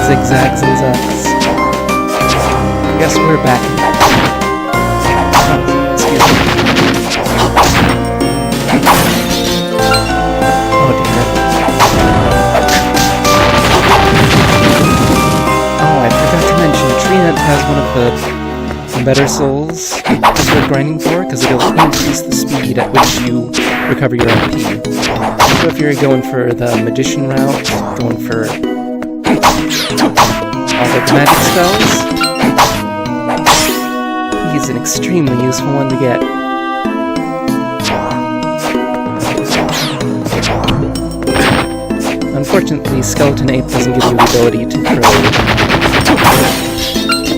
zigzags and zags. I guess we're back. Oh, excuse me. Oh dear. Oh, I forgot to mention, Treenet has one of the better souls that's worth grinding for, because it'll increase the speed at which you recover your MP. So if you're going for the magician route, going for all the magic spells, he's an extremely useful one to get. Unfortunately, Skeleton Ape doesn't give you the ability to throw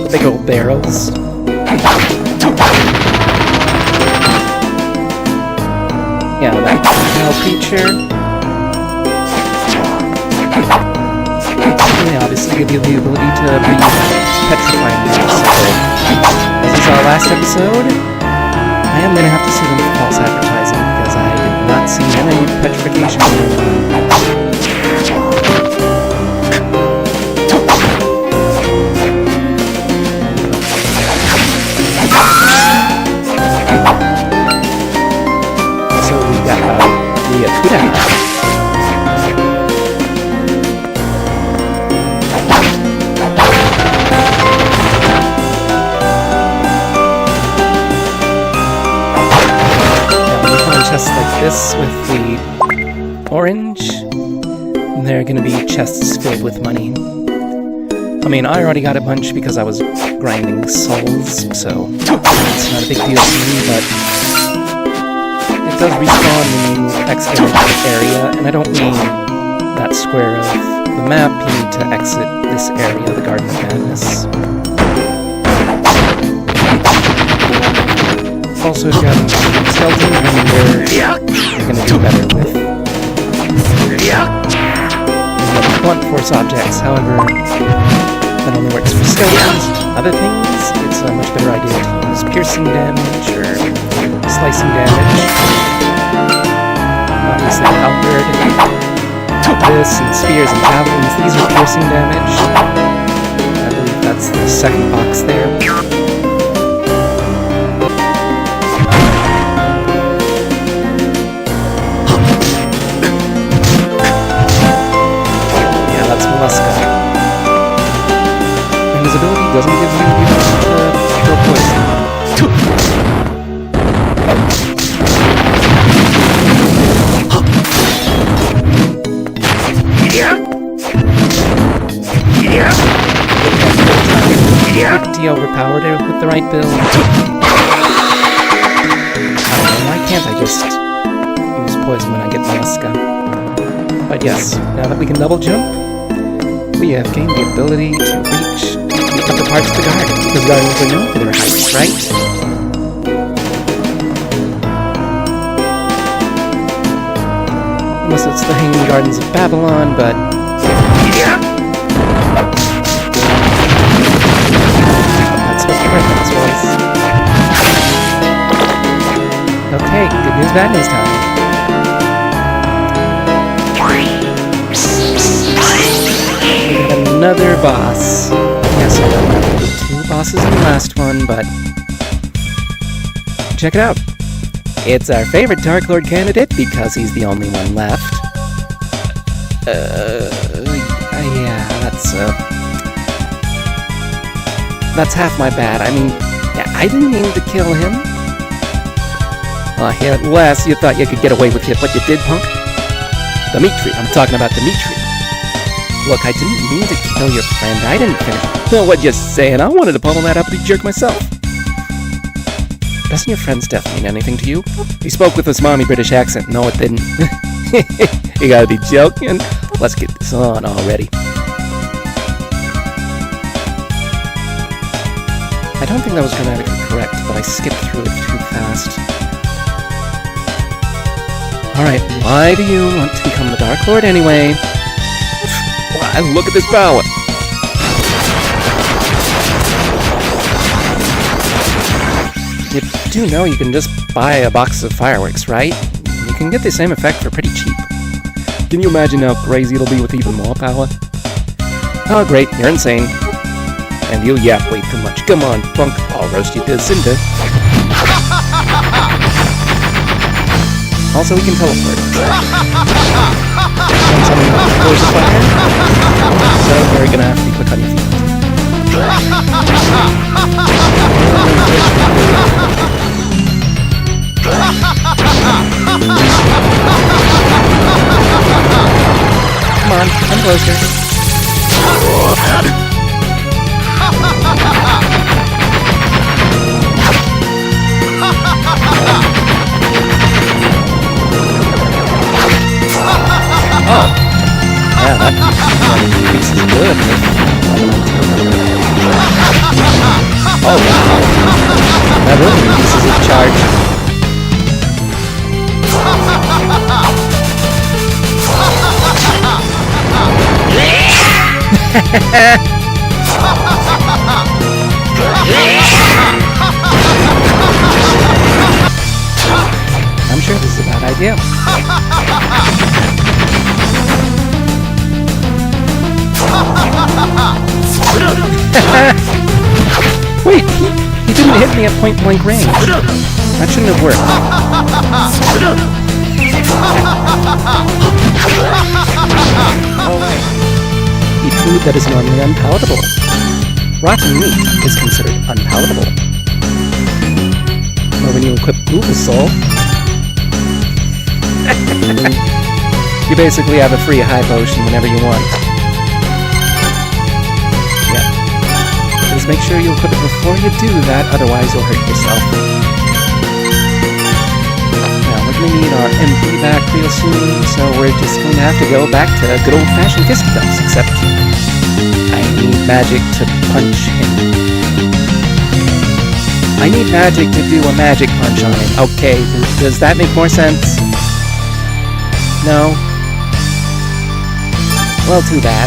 the big old barrels. Yeah, that cow creature. They obviously give you the ability to breathe petrifying gas. So, this is our last episode. I am gonna have to sue them for false advertising because I did not see any petrification going on. Chests like this with the orange, and they're gonna be chests filled with money. I mean, I already got a bunch because I was grinding souls, so it's not a big deal to me, but it does respawn when you exit the area, and I don't mean that square of the map. You need to exit this area, the Garden of Madness. Also, if you have skeleton, remember you're going to do better with blunt force objects. However, that only works for skeletons. Other things, it's a much better idea to use piercing damage or slicing damage. Obviously, the halberd, this, and spears and javelins, these are piercing damage. I believe that's the second box there. And his ability doesn't give you the ability to throw poison. Pretty overpowered with the right build. I don't know, why can't I just use poison when I get Mollusca? But yes, now that we can double jump, we have gained the ability to reach the upper parts of the garden, because gardens are known for their heights, right? Unless it's the Hanging Gardens of Babylon, but... That's what the reference was. Okay, good news, bad news time. Another boss. Yes, I know there were 2 bosses in the last one, but... check it out. It's our favorite Dark Lord candidate because he's the only one left. Yeah, that's half my bad. I mean, yeah, I didn't mean to kill him. Here at last, you thought you could get away with it, but you did, punk? Dmitrii, I'm talking about Dmitrii. Look, I didn't mean to kill your friend. I didn't finish. No, what you saying? I wanted to pummel that uppity jerk myself. Doesn't your friend's death mean anything to you? He spoke with a smarmy British accent. No, it didn't. You gotta be joking. Let's get this on already. I don't think that was grammatically correct, but I skipped through it too fast. Alright, why do you want to become the Dark Lord anyway? Why, look at this power! You do know you can just buy a box of fireworks, right? You can get the same effect for pretty cheap. Can you imagine how crazy it'll be with even more power? Oh great, you're insane. And you yap way too much. Come on, punk, I'll roast you to cinder. Also, we can teleport. And something that goes fire. So we're gonna have to click on your feet. Come on, come closer. Oh, yeah, that piece is good. Oh, wow. That really reduces its charge. I'm sure this is a bad idea. Wait, he didn't hit me at point-blank range. That shouldn't have worked. Alright. Eat food that is normally unpalatable. Rotten meat is considered unpalatable. But when you equip Soul, you basically have a free high potion whenever you want. Just make sure you equip it before you do that, otherwise you'll hurt yourself. Now, we're going to need our MP back real soon, so we're just going to have to go back to good old-fashioned fisticuffs, except I need magic to punch him. I need magic to do a magic punch on him. Okay, does that make more sense? No? Well, too bad.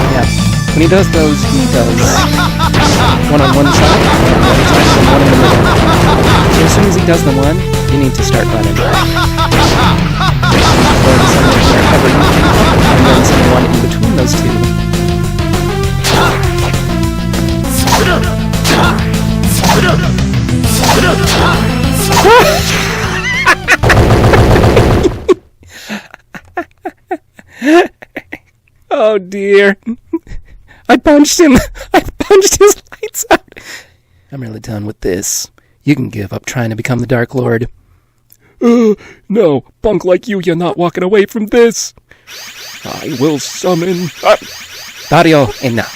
Yeah, when he does those, he does one on one side, and one in the middle. So as soon as he does the one, you need to start running. Or somewhere wherever you can, and then someone in between those two. Oh dear. I punched him. I punched his lights out. I'm really done with this. You can give up trying to become the Dark Lord. No, punk like you're not walking away from this. I will summon... Dario, enough.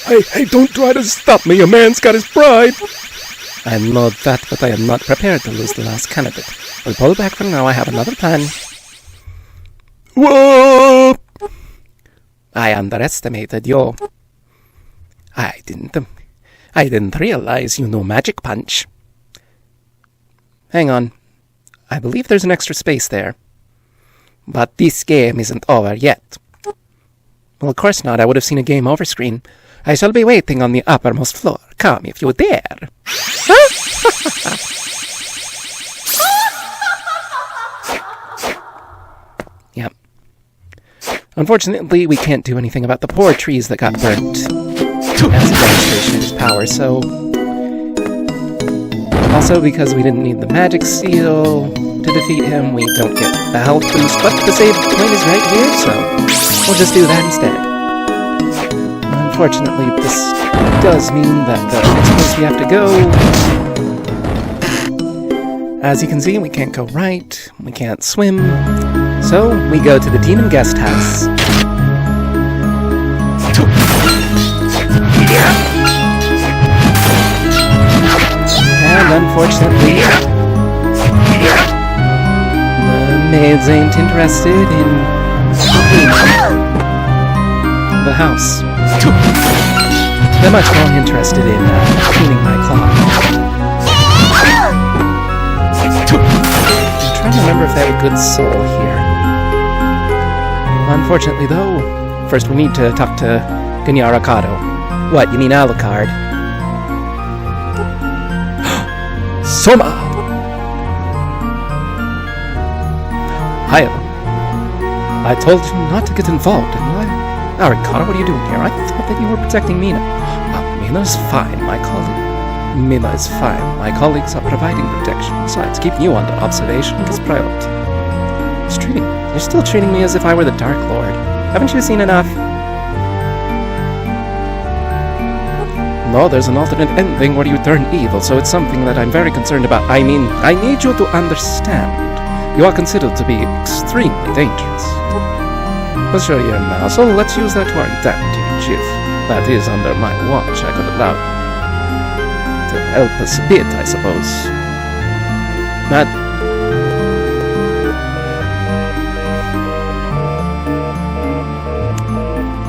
Hey, don't try to stop me. A man's got his pride. I know that, but I am not prepared to lose the last candidate. I'll pull back for now. I have another plan. Whoa! I underestimated you. I didn't realize you knew Magic Punch. Hang on. I believe there's an extra space there. But this game isn't over yet. Well, of course not. I would have seen a game over screen. I shall be waiting on the uppermost floor. Come if you dare. Yep. Unfortunately, we can't do anything about the poor trees that got burnt as a demonstration of his power, so... Also, because we didn't need the magic seal to defeat him, we don't get the health boost, but the save point is right here, so we'll just do that instead. Unfortunately, this does mean that the next place we have to go... As you can see, we can't go right, we can't swim, so we go to the demon guest house. And unfortunately, the maids ain't interested in cleaning the house. They're much more interested in cleaning my clock. I'm trying to remember if they have a good soul here. Unfortunately, though, first we need to talk to Ganyara Kato. What, you mean Alucard? Soma! Hi, I told you not to get involved, didn't I? Arikata, what are you doing here? I thought that you were protecting Mina. Mina's fine, my colleague. Mina is fine. My colleagues are providing protection. Besides, keeping you under observation is priority. You're still treating me as if I were the Dark Lord. Haven't you seen enough? No, there's an alternate ending where you turn evil, so it's something that I'm very concerned about. I mean, I need you to understand. You are considered to be extremely dangerous. But sure, you're now, so let's use that to our advantage. If that is under my watch, I could allow to help us a bit, I suppose.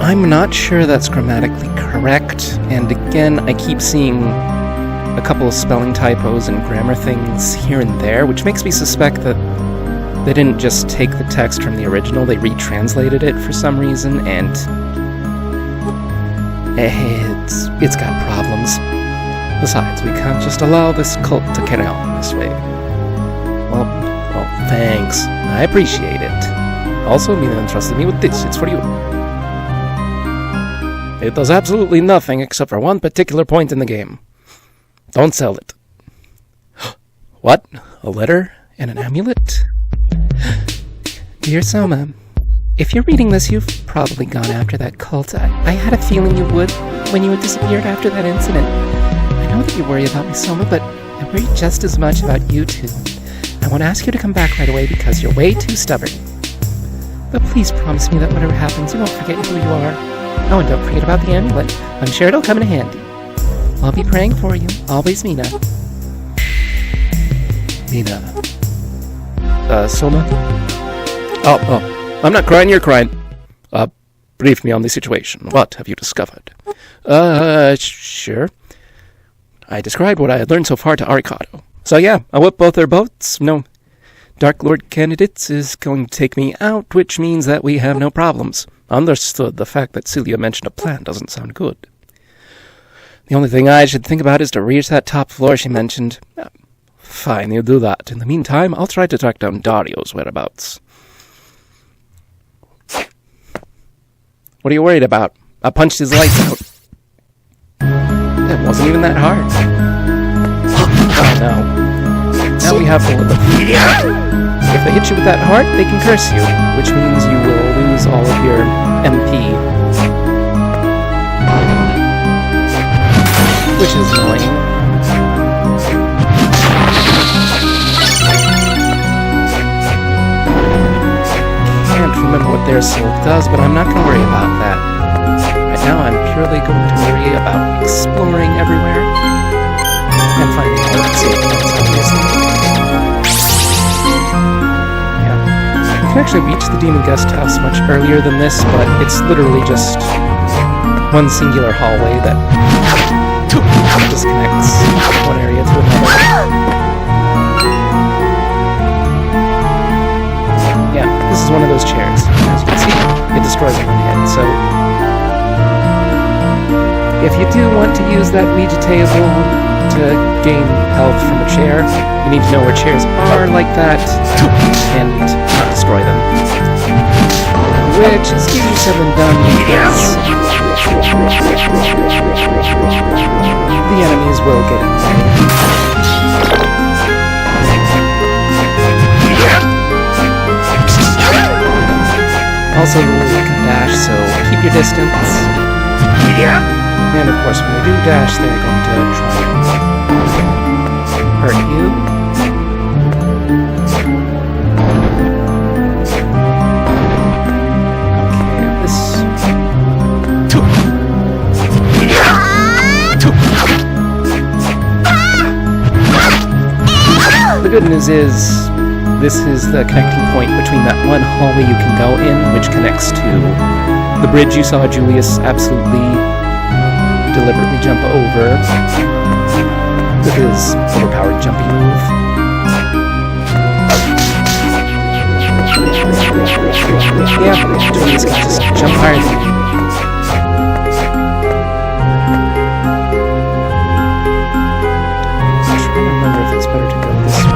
I'm not sure that's grammatically correct, and again, I keep seeing a couple of spelling typos and grammar things here and there, which makes me suspect that they didn't just take the text from the original, they retranslated it for some reason, and it's got problems. Besides, we can't just allow this cult to carry on this way. Well, thanks. I appreciate it. Also, Mina entrusted me with this. It's for you. It does absolutely nothing except for one particular point in the game. Don't sell it. What? A letter and an amulet? Dear Soma, if you're reading this, you've probably gone after that cult. I had a feeling you would when you had disappeared after that incident. I know that you worry about me, Soma, but I worry just as much about you too. I want to ask you to come back right away because you're way too stubborn. But please promise me that whatever happens, you won't forget who you are. Oh, and don't forget about the amulet. I'm sure it'll come in handy. I'll be praying for you. Always, Mina. Mina. Soma? Oh, I'm not crying, you're crying. Brief me on the situation. What have you discovered? Sure. I described what I had learned so far to Arikado. So yeah, I whipped both their boats. No Dark Lord candidates is going to take me out, which means that we have no problems. Understood. The fact that Celia mentioned a plan doesn't sound good. The only thing I should think about is to reach that top floor she mentioned. Fine, you do that. In the meantime, I'll try to track down Dario's whereabouts. What are you worried about? I punched his lights out. It wasn't even that hard. Oh no. Now we have all of them. If they hit you with that hard, they can curse you, which means you will lose all of your MP. Which is annoying. Can't remember what their soul does, but I'm not going to worry about that. Right now, I'm purely going to worry about exploring everywhere and finding all the safe points, obviously. You can actually reach the Demon Guest House much earlier than this, but it's literally just one singular hallway that disconnects one area to another. Yeah, this is one of those chairs. As you can see, it destroys one head, so if you do want to use that Ouija table to gain health from a chair, you need to know where chairs are like that, and not destroy them. Which is easier said than done because the enemies will get in there. Also, you can dash, so keep your distance. And of course, when they do dash, they're going to try and hurt you. The good news is, this is the connecting point between that one hallway you can go in, which connects to the bridge you saw Julius absolutely deliberately jump over with his overpowered jumping move. Yeah, Julius can just jump higher than me. I'm trying to remember if it's better to go this way.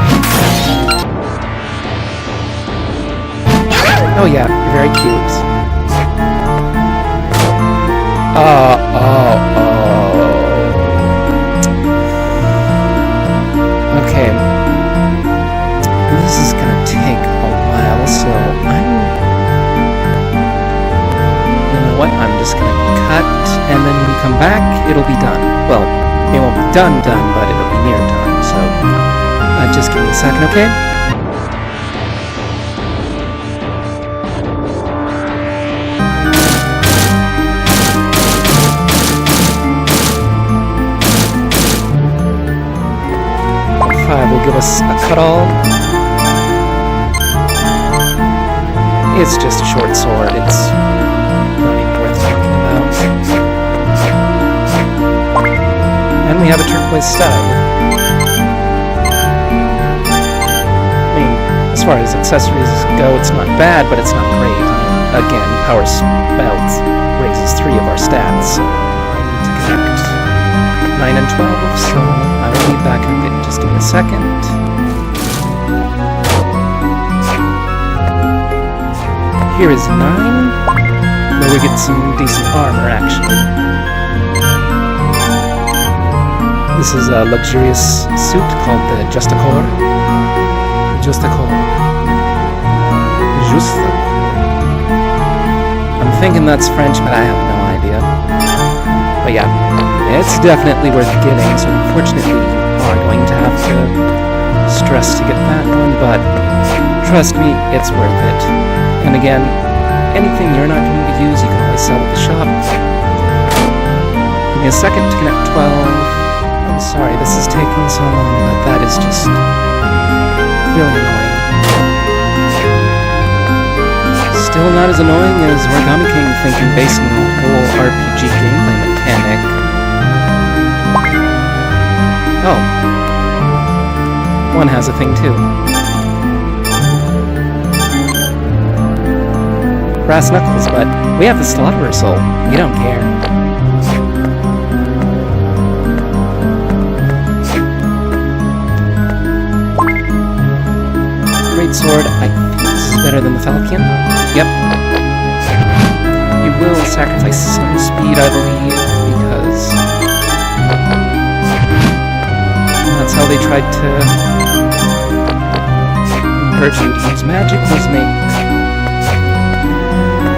Oh yeah, you're very Okay. This is gonna take a while, so you know what? I'm just gonna cut, and then when you come back, it'll be done. Well, it won't be done, but it'll be near done, so just give me a second, okay? Ep.5 will give us a cut-all. It's just a short sword, it's not even worth talking about. And we have a turquoise stud. I mean, as far as accessories go, it's not bad, but it's not great. I mean, again, power belt raises 3 of our stats, so I need to connect 9 and 12, so I will be back in a bit. Just give me a second. Here is 9, where we get some decent armor, actually. This is a luxurious suit called the Justacore. I'm thinking that's French, but I have no idea. But yeah, it's definitely worth getting, so unfortunately you are going to have to stress to get that one, but trust me, it's worth it. And again, anything you're not going to use, you can always sell at the shop. Give me a second to connect 12. I'm sorry this is taking so long, but that is just really annoying. Still not as annoying as Origami King thinking based on the whole RPG gameplay mechanic. Oh. One has a thing too. Brass knuckles, but we have the Slaughterer Soul. We don't care. Great sword. I think this is better than the Falcon. Yep. You will sacrifice some speed, I believe, because that's how they tried to encourage you to use magic, was make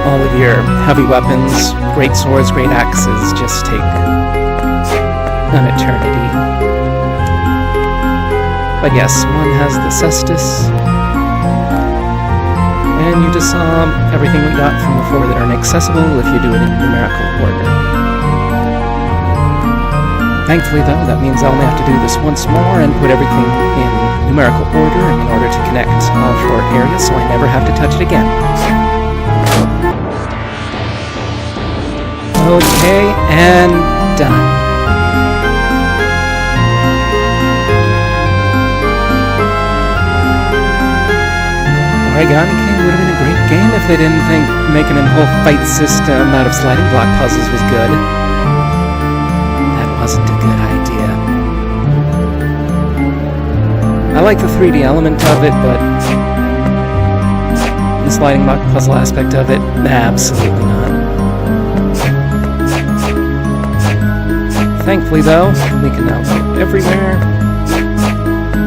all of your heavy weapons, great swords, great axes, just take an eternity. But yes, one has the Cestus, and you just saw everything we got from the 4 that are inaccessible if you do it in numerical order. Thankfully though, that means I only have to do this once more and put everything in numerical order in order to connect all 4 areas, so I never have to touch it again. Okay, and done. Origami King would have been a great game if they didn't think making a whole fight system out of sliding block puzzles was good. That wasn't a good idea. I like the 3D element of it, but the sliding block puzzle aspect of it, absolutely not. Thankfully, though, we can now go everywhere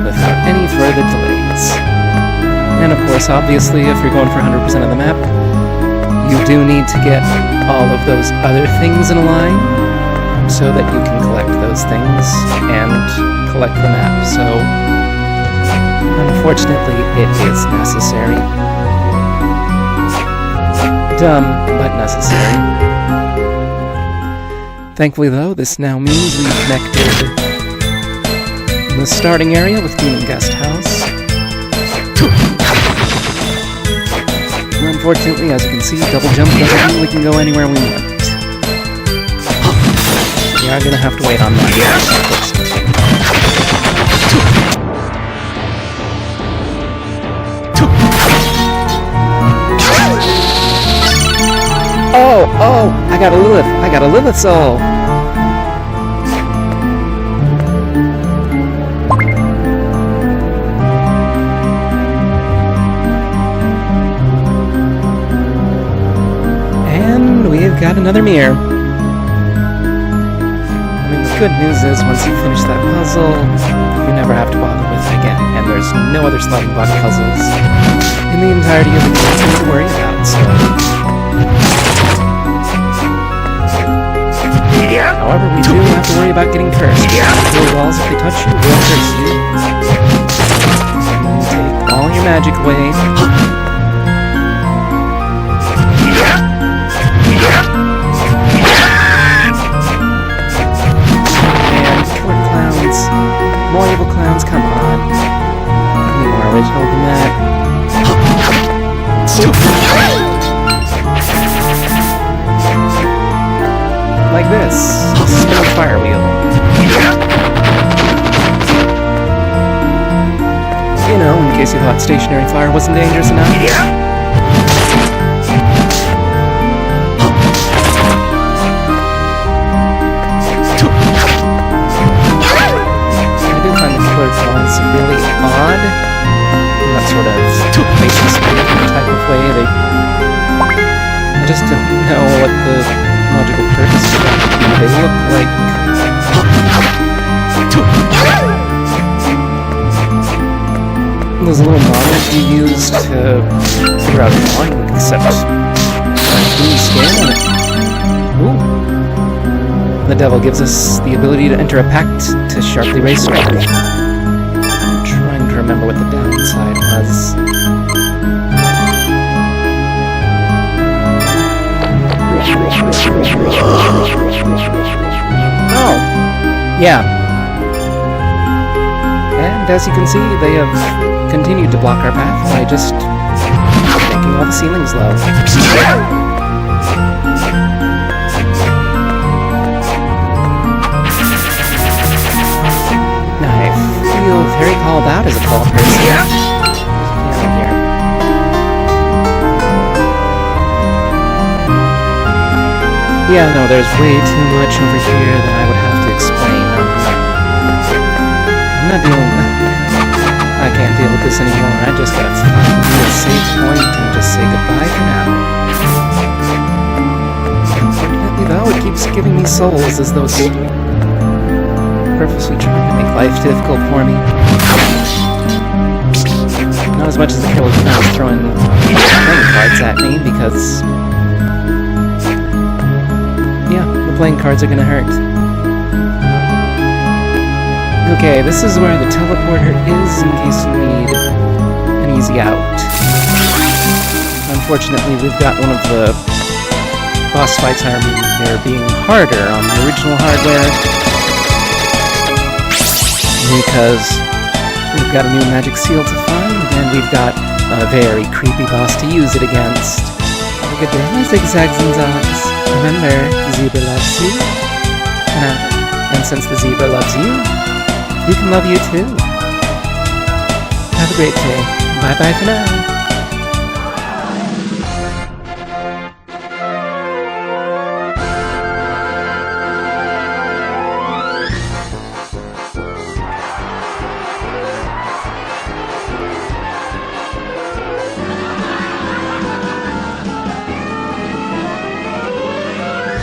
without any further delays. And of course, obviously, if you're going for 100% of the map, you do need to get all of those other things in a line so that you can collect those things and collect the map. So, unfortunately, it is necessary. Dumb, but necessary. Thankfully, though, this now means we've connected the starting area with Demon Guest House. Unfortunately, as you can see, double jump doesn't mean we can go anywhere we want. We are going to have to wait on that. Oh, I got a Lilith soul. And we've got another mirror. good news is, once you finish that puzzle, you never have to bother with it again, and there's no other sliding block puzzles in the entirety of the game to worry about, so... However, we do have to worry about getting cursed. The walls, if they touch you, will curse you. And take all your magic away. And killer clowns. More evil clowns, come on. Any more original than that? Like this. Spin a fire wheel. You know, in case you thought stationary fire wasn't dangerous enough. I do find the killer clowns really odd. In that sort of faceless type of way. I just don't know what the logical purpose of that would be. They look like... those little models you use to figure out drawing, except... Ooh. The devil gives us the ability to enter a pact to sharply raise sword. I'm trying to remember what the downside was. Oh, yeah. And as you can see, they have continued to block our path by just making all the ceilings low. I feel very called out as a tall person. Here. Yeah, no, there's way too much over here that I would have to explain. I'm not dealing with... I can't deal with this anymore. I just gotta find a safe point and just say goodbye for now. Unfortunately, though, it keeps giving me souls as though it's purposely trying to make life difficult for me. Not as much as the killer clown is throwing playing cards at me, because... yeah, the playing cards are gonna hurt. Okay, this is where the teleporter is in case you need an easy out. Unfortunately, we've got one of the boss fights are being harder on the original hardware because we've got a new magic seal to find and we've got a very creepy boss to use it against. Look at them, zigzags and zogs. Remember, the zebra loves you. And since the zebra loves you, you can love you too. Have a great day. Bye-bye for now.